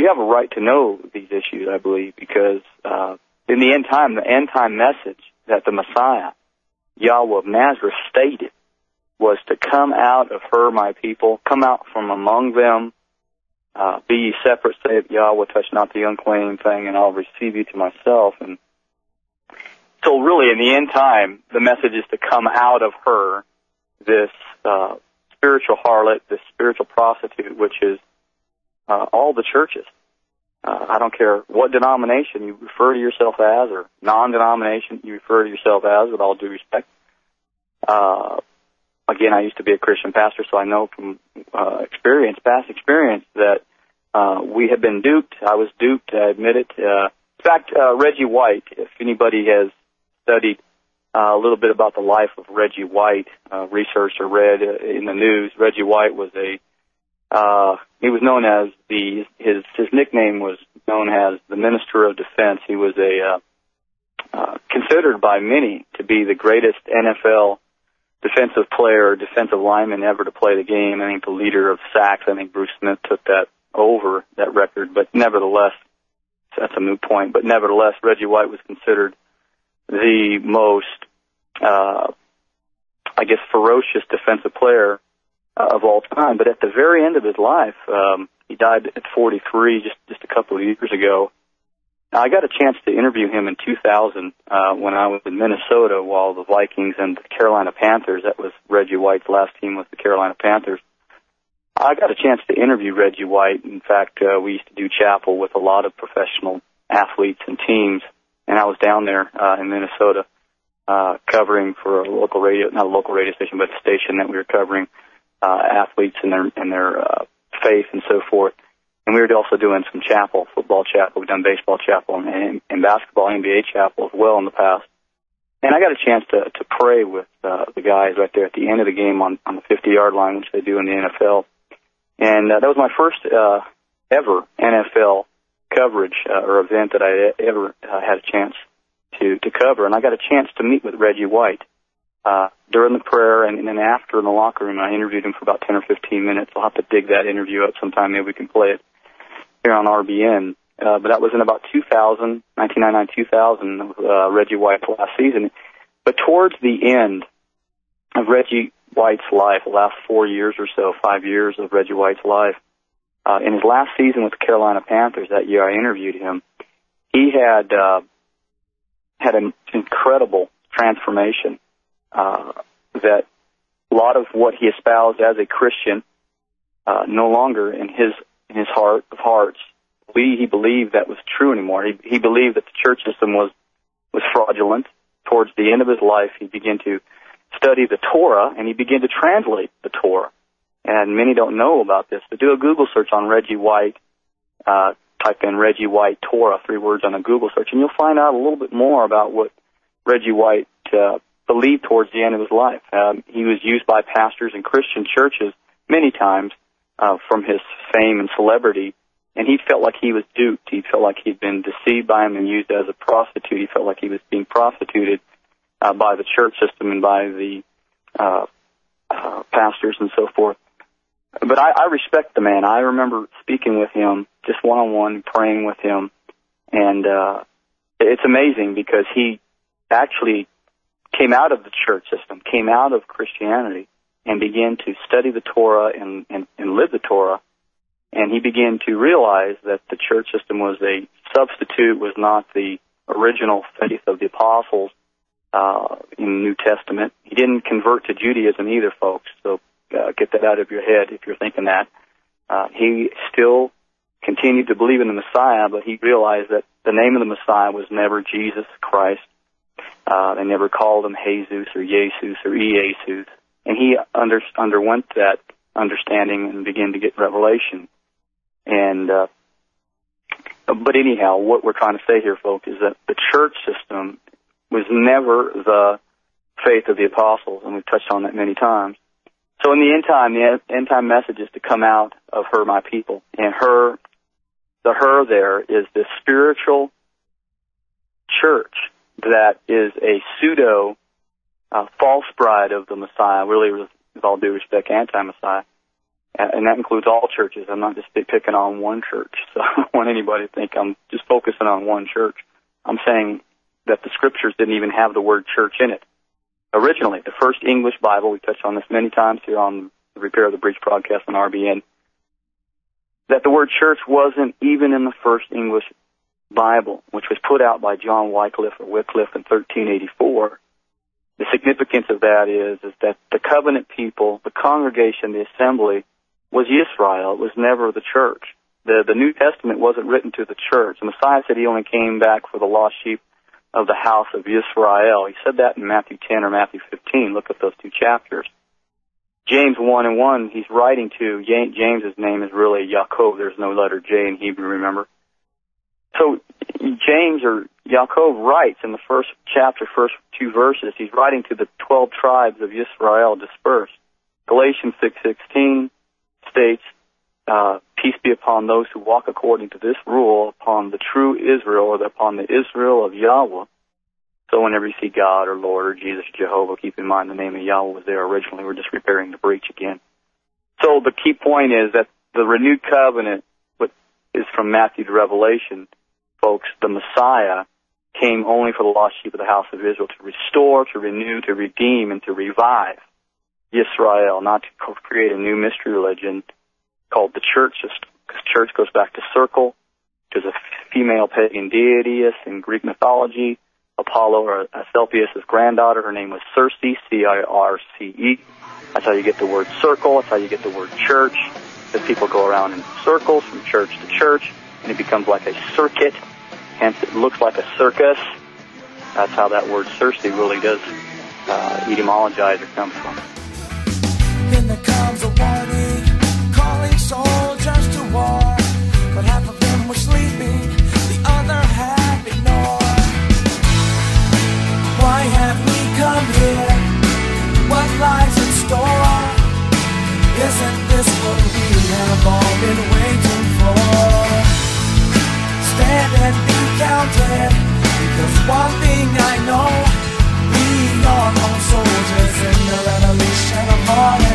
you have a right to know these issues, I believe, because in the end time message that the Messiah, Yahweh of Nazareth, stated was to come out of her, my people, come out from among them, be ye separate, saith Yahweh, touch not the unclean thing, and I'll receive you to myself. And so really, in the end time, the message is to come out of her, this spiritual harlot, this spiritual prostitute, which is all the churches. I don't care what denomination you refer to yourself as, or non-denomination you refer to yourself as, with all due respect. Again, I used to be a Christian pastor, so I know from past experience, that we have been duped. I was duped, I admit it. In fact, Reggie White, if anybody has studied a little bit about the life of Reggie White, researched or read in the news, Reggie White was he was known as his nickname was known as the Minister of Defense. He was considered by many to be the greatest NFL defensive player, defensive lineman ever to play the game. I think the leader of sacks, I think Bruce Smith took that record, but nevertheless, that's a moot point, but nevertheless, Reggie White was considered the most, ferocious defensive player of all time. But at the very end of his life, he died at 43 just a couple of years ago. I got a chance to interview him in 2000 when I was in Minnesota while the Vikings and the Carolina Panthers, that was Reggie White's last team, was the Carolina Panthers. I got a chance to interview Reggie White. In fact, we used to do chapel with a lot of professional athletes and teams, and I was down there in Minnesota covering for a local radio, not a local radio station, but a station that we were covering athletes and their faith and so forth. And we were also doing some chapel, football chapel. We've done baseball chapel and basketball, NBA chapel as well in the past. And I got a chance to pray with the guys right there at the end of the game on the 50-yard line, which they do in the NFL. And that was my first ever NFL coverage or event that I ever had a chance to cover. And I got a chance to meet with Reggie White during the prayer, and then after in the locker room. I interviewed him for about 10 or 15 minutes. I'll have to dig that interview up sometime. Maybe we can play it here on RBN. But that was in about 1999-2000, Reggie White's last season. But towards the end of Reggie White's life, the last 4 years or so, 5 years of Reggie White's life, in his last season with the Carolina Panthers, that year I interviewed him, he had an incredible transformation. That a lot of what he espoused as a Christian, no longer in his heart of hearts, he believed that was true anymore. He believed that the church system was fraudulent. Towards the end of his life, he began to study the Torah, and he began to translate the Torah. And many don't know about this, but do a Google search on Reggie White. Type in Reggie White Torah, 3 words on a Google search, and you'll find out a little bit more about what Reggie White believed towards the end of his life. He was used by pastors in Christian churches many times from his fame and celebrity, and he felt like he was duped. He felt like he'd been deceived by him and used as a prostitute. He felt like he was being prostituted by the church system and by the pastors and so forth. But I respect the man. I remember speaking with him just one-on-one, praying with him, and it's amazing because he actually came out of the church system, came out of Christianity, and began to study the Torah and live the Torah. And he began to realize that the church system was a substitute, was not the original faith of the apostles in the New Testament. He didn't convert to Judaism either, folks, so get that out of your head if you're thinking that. He still continued to believe in the Messiah, but he realized that the name of the Messiah was never Jesus Christ. They never called him Jesus or Jesus or Iesus. And he underwent that understanding and began to get revelation. And but anyhow, what we're trying to say here, folks, is that the church system was never the faith of the apostles, and we've touched on that many times. So in the end time message is to come out of her, my people. And the her there is this spiritual church that is a pseudo false bride of the Messiah, really, with all due respect, anti-Messiah. and that includes all churches. I'm not just picking on one church, so I don't want anybody to think I'm just focusing on one church. I'm saying that the Scriptures didn't even have the word church in it. Originally, the first English Bible, we touched on this many times here on the Repair of the Breach broadcast on RBN, that the word church wasn't even in the first English Bible, which was put out by John Wycliffe in 1384. The significance of that is that the covenant people, the congregation, the assembly, was Yisrael. It was never the church. The New Testament wasn't written to the church. The Messiah said he only came back for the lost sheep of the house of Yisrael. He said that in Matthew 10 or Matthew 15. Look at those two chapters. James 1:1, he's writing to, James's name is really Yaakov. There's no letter J in Hebrew, remember? So James or Yaakov writes in the first chapter, first two verses, he's writing to the 12 tribes of Yisrael dispersed. Galatians 6:16 states, peace be upon those who walk according to this rule, upon the true Israel, or upon the Israel of Yahweh. So whenever you see God or Lord or Jesus or Jehovah, keep in mind the name of Yahweh was there originally. We're just repairing the breach again. So the key point is that the renewed covenant is from Matthew to Revelation. Folks, the Messiah came only for the lost sheep of the house of Israel, to restore, to renew, to redeem, and to revive Yisrael, not to create a new mystery religion called the church system, because church goes back to circle, which is a female pagan deity in Greek mythology. Apollo, or Asclepius' granddaughter, her name was Circe, C-I-R-C-E. That's how you get the word circle. That's how you get the word church, because people go around in circles from church to church, and it becomes like a circuit. Hence, it looks like a circus. That's how that word Circe really does etymologize or come from. Then there comes a warning, calling soldiers to war. But half of them were sleeping, the other half ignored. Why have we come here? What lies in store? Isn't this what we have all been waiting for? Stand and be counted, because one thing I know, we are all soldiers in the revolution of morning.